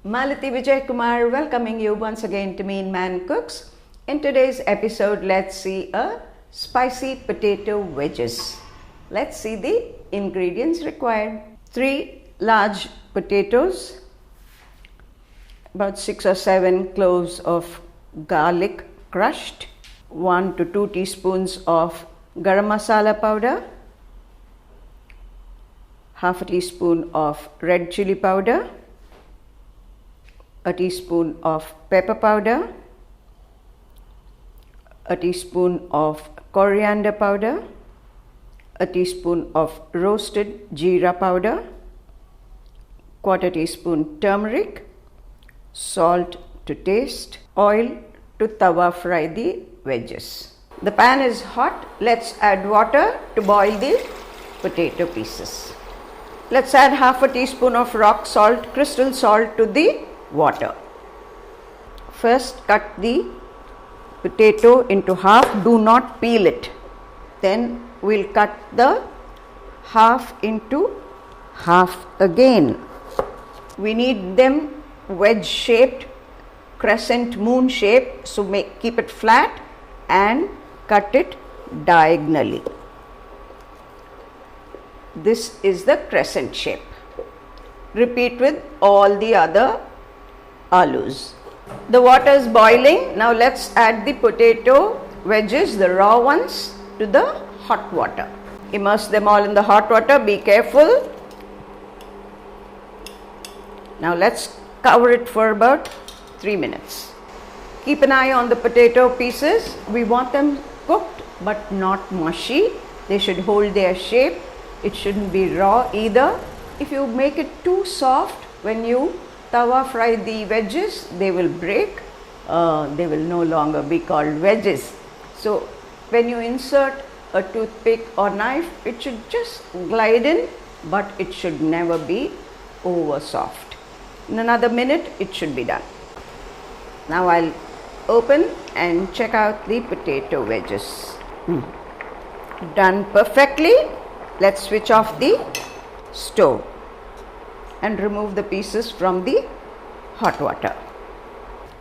Malati Vijay Kumar welcoming you once again to Meen Man Cooks. In today's episode, let's see a spicy potato wedges. Let's see the ingredients required. 3 large potatoes, about 6 or 7 cloves of garlic crushed, 1 to 2 teaspoons of garam masala powder, half a teaspoon of red chili powder, a teaspoon of pepper powder, a teaspoon of coriander powder, a teaspoon of roasted jeera powder, quarter teaspoon turmeric, salt to taste, oil to tawa fry the wedges. The pan is hot. Let's add water to boil the potato pieces. Let's add half a teaspoon of rock salt, crystal salt to the water. First cut the potato into half. Do not peel it. Then we'll cut the half into half again. We need them wedge shaped, crescent moon shape, so keep it flat and cut it diagonally. This is the crescent shape. Repeat with all the other alus. The water is boiling. Now let's add the potato wedges, the raw ones, to the hot water. Immerse them all in the hot water. Be careful. Now let's cover it for about 3 minutes. Keep an eye on the potato pieces. We want them cooked but not mushy. They should hold their shape. It shouldn't be raw either. If you make it too soft, when you tawa fry the wedges, they will break. They will no longer be called wedges. So when you insert a toothpick or knife, it should just glide in, but it should never be over soft. In another minute, it should be done. Now I'll open and check out the potato wedges. Done perfectly. Let's switch off the stove and remove the pieces from the hot water.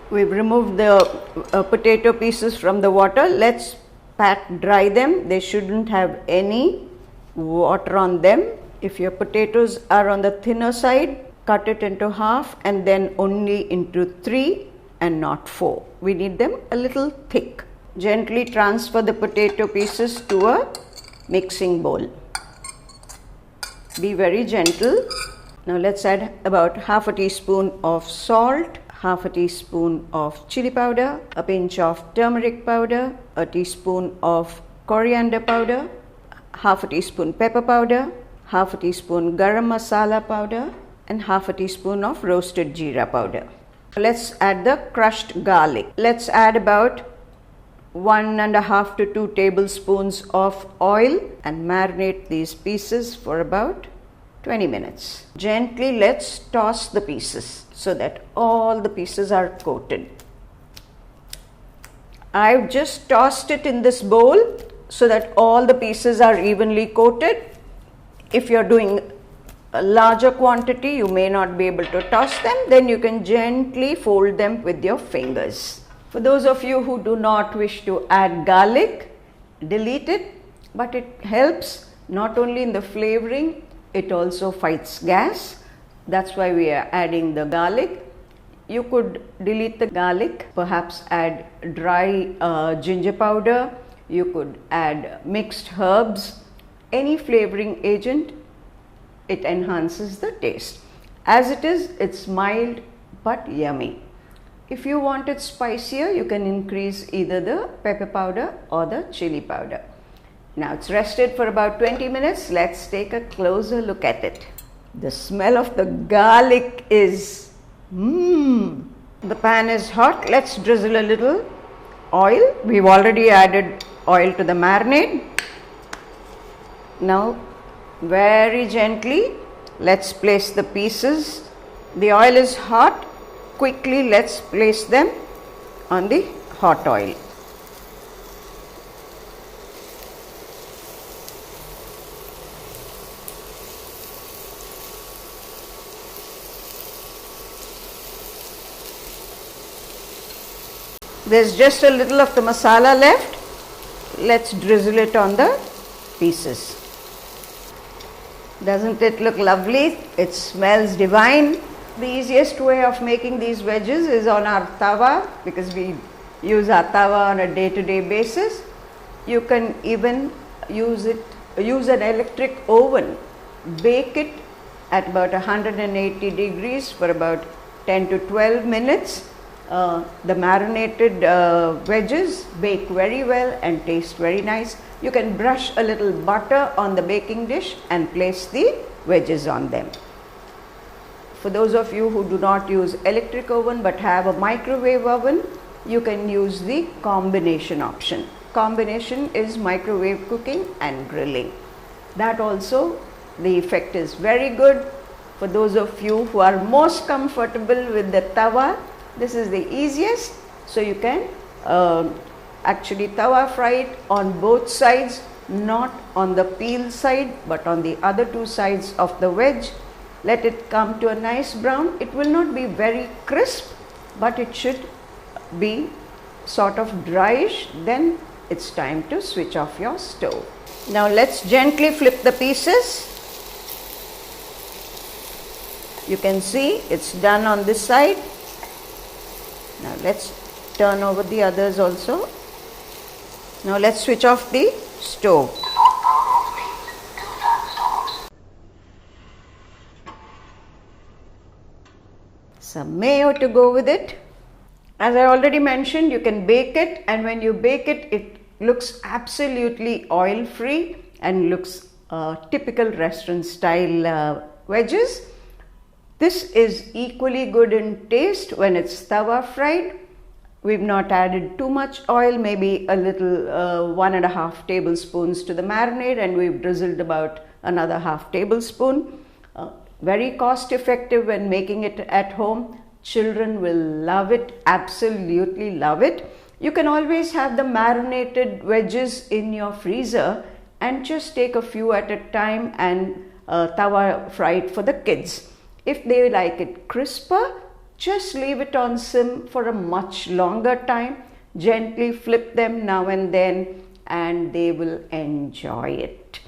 We've removed the potato pieces from the water. Let's pat dry them. They shouldn't have any water on them. If your potatoes are on the thinner side, cut it into half and then only into 3 and not 4. We need them a little thick. Gently transfer the potato pieces to a mixing bowl. Be very gentle. Now let's add about half a teaspoon of salt, half a teaspoon of chili powder, a pinch of turmeric powder, a teaspoon of coriander powder, half a teaspoon pepper powder, half a teaspoon garam masala powder, and half a teaspoon of roasted jeera powder. Let's add the crushed garlic. Let's add about 1.5 to 2 tablespoons of oil and marinate these pieces for about 20 minutes. Gently let's toss the pieces so that all the pieces are coated. I've just tossed it in this bowl so that all the pieces are evenly coated. If you're doing a larger quantity, you may not be able to toss them. Then you can gently fold them with your fingers. For those of you who do not wish to add garlic, delete it, but it helps not only in the flavoring, it also fights gas. That's why we are adding the garlic. You could delete the garlic, perhaps add dry ginger powder. You could add mixed herbs, any flavoring agent. It enhances the taste. As it is, it's mild but yummy. If you want it spicier, you can increase either the pepper powder or the chili powder. Now it's rested for about 20 minutes. Let's take a closer look at it. The smell of the garlic is The pan is hot. Let's drizzle a little oil. We've already added oil to the marinade. Now very gently let's place the pieces. The oil is hot. Quickly let's place them on the hot oil. There's just a little of the masala left. Let's drizzle it on the pieces. Doesn't it look lovely? It smells divine. The easiest way of making these wedges is on our tawa, because we use our tawa on a day-to-day basis. You can even use an electric oven. Bake it at about 180 degrees for about 10 to 12 minutes. The marinated wedges bake very well and taste very nice. You can brush a little butter on the baking dish and place the wedges on them. For those of you who do not use electric oven but have a microwave oven, you can use the combination option. Combination is microwave cooking and grilling. That also, the effect is very good. For those of you who are most comfortable with the tawa, this is the easiest. So you can actually tawa fry it on both sides, not on the peel side but on the other two sides of the wedge. Let it come to a nice brown. It will not be very crisp, but it should be sort of dryish. Then it's time to switch off your stove. Now let's gently flip the pieces. You can see it's done on this side. Now let's turn over the others also. Now let's switch off the stove. Some mayo to go with it. As I already mentioned, you can bake it, and when you bake it, it looks absolutely oil free and looks typical restaurant style wedges. This is equally good in taste when it's tawa fried. We've not added too much oil, maybe a little 1.5 tablespoons to the marinade, and we've drizzled about another half tablespoon. Very cost effective when making it at home. Children will love it, absolutely love it. You can always have the marinated wedges in your freezer and just take a few at a time and tawa fry it for the kids. If they like it crisper, just leave it on sim for a much longer time. Gently flip them now and then and they will enjoy it.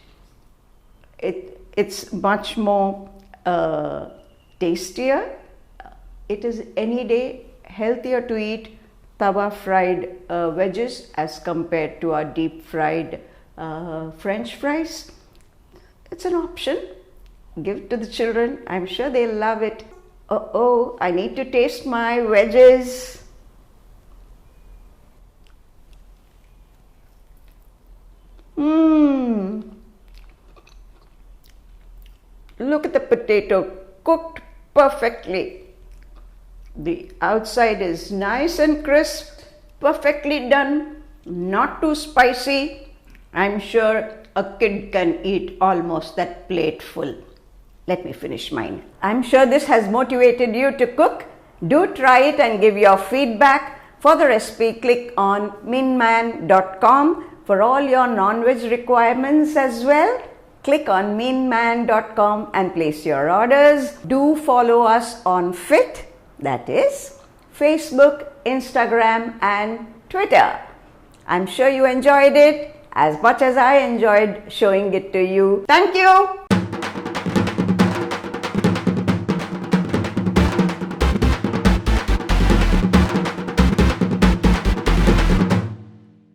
It's much more tastier. It is any day healthier to eat tawa fried wedges as compared to our deep fried French fries. It's an option. Give it to the children. I'm sure they'll love it. Oh, I need to taste my wedges. Look at the potato, cooked perfectly. The outside is nice and crisp, perfectly done, not too spicy. I'm sure a kid can eat almost that plate full. Let me finish mine. I'm sure this has motivated you to cook. Do try it and give your feedback. For the recipe, click on meenman.com for all your non-veg requirements as well. Click on meenman.com and place your orders. Do follow us on FIT, that is Facebook, Instagram and Twitter. I'm sure you enjoyed it as much as I enjoyed showing it to you. Thank you.